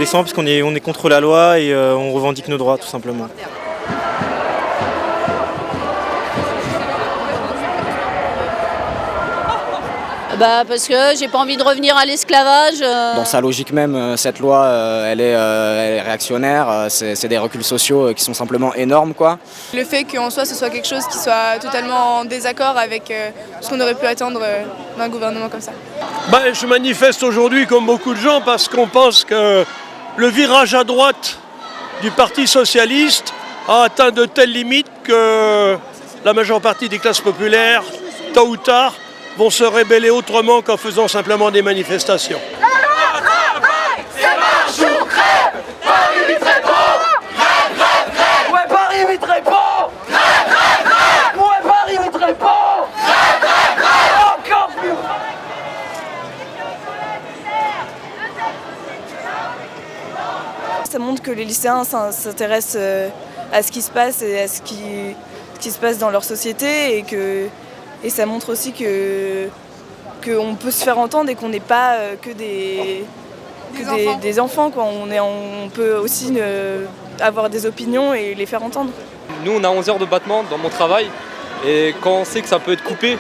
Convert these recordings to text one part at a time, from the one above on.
ahurissant parce qu'on est contre la loi et on revendique nos droits tout simplement. Parce que j'ai pas envie de revenir à l'esclavage. Dans sa logique même, cette loi, elle est réactionnaire, c'est des reculs sociaux qui sont simplement énormes, quoi. Le fait qu'en soi ce soit quelque chose qui soit totalement en désaccord avec ce qu'on aurait pu attendre d'un gouvernement comme ça. Je manifeste aujourd'hui comme beaucoup de gens parce qu'on pense que le virage à droite du Parti socialiste a atteint de telles limites que la majeure partie des classes populaires, tôt ou tard, vont se rébeller autrement qu'en faisant simplement des manifestations. C'est marche ou crève. Paris 8 répond. Crève, crève, crève. Ouais, Paris 8 répond. Crève, crève, crève. Ouais, Paris 8 répond. Crève, crève, crève. Encore plus. Ça montre que les lycéens s'intéressent à ce qui se passe et à ce qui se passe dans leur société et ça montre aussi qu'on peut se faire entendre et qu'on n'est pas que des enfants, quoi. On peut aussi avoir des opinions et les faire entendre. Nous, on a 11 heures de battement dans mon travail et quand on sait que ça peut être coupé,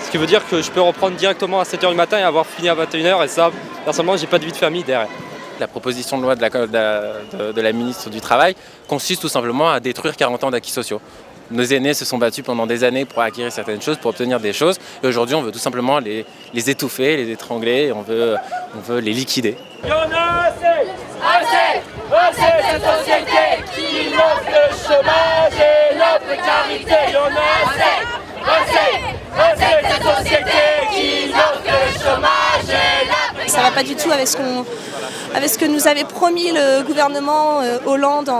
ce qui veut dire que je peux reprendre directement à 7h du matin et avoir fini à 21h et ça, personnellement, j'ai pas de vie de famille derrière. La proposition de loi de la ministre du Travail consiste tout simplement à détruire 40 ans d'acquis sociaux. Nos aînés se sont battus pendant des années pour acquérir certaines choses, pour obtenir des choses. Et aujourd'hui, on veut tout simplement les étouffer, les étrangler, on veut les liquider. Il y en a assez. Assez de cette société qui montre le chômage et la précarité. Il y en a assez de cette société qui montre le chômage et la précarité. Ça va pas du tout avec ce que nous avait promis le gouvernement Hollande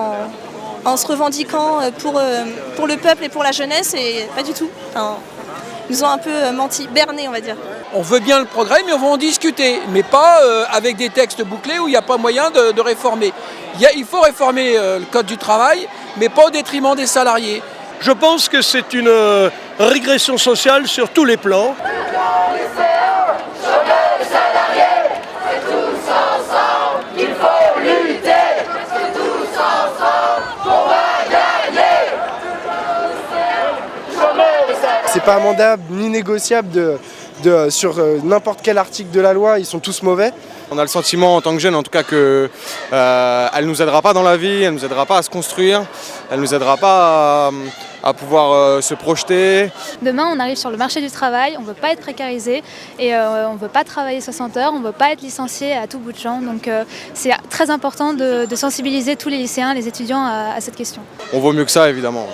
en se revendiquant pour le peuple et pour la jeunesse, et pas du tout. Enfin, ils nous ont un peu menti, berné, on va dire. On veut bien le progrès, mais on va en discuter, mais pas avec des textes bouclés où il n'y a pas moyen de réformer. Il faut réformer le Code du travail, mais pas au détriment des salariés. Je pense que c'est une régression sociale sur tous les plans. C'est pas amendable ni négociable sur n'importe quel article de la loi, ils sont tous mauvais. On a le sentiment en tant que jeunes en tout cas qu'elle ne nous aidera pas dans la vie, elle ne nous aidera pas à se construire, elle ne nous aidera pas à pouvoir se projeter. Demain on arrive sur le marché du travail, on ne veut pas être précarisé et on ne veut pas travailler 60 heures, on ne veut pas être licencié à tout bout de champ. Donc c'est très important de sensibiliser tous les lycéens, les étudiants à cette question. On vaut mieux que ça évidemment.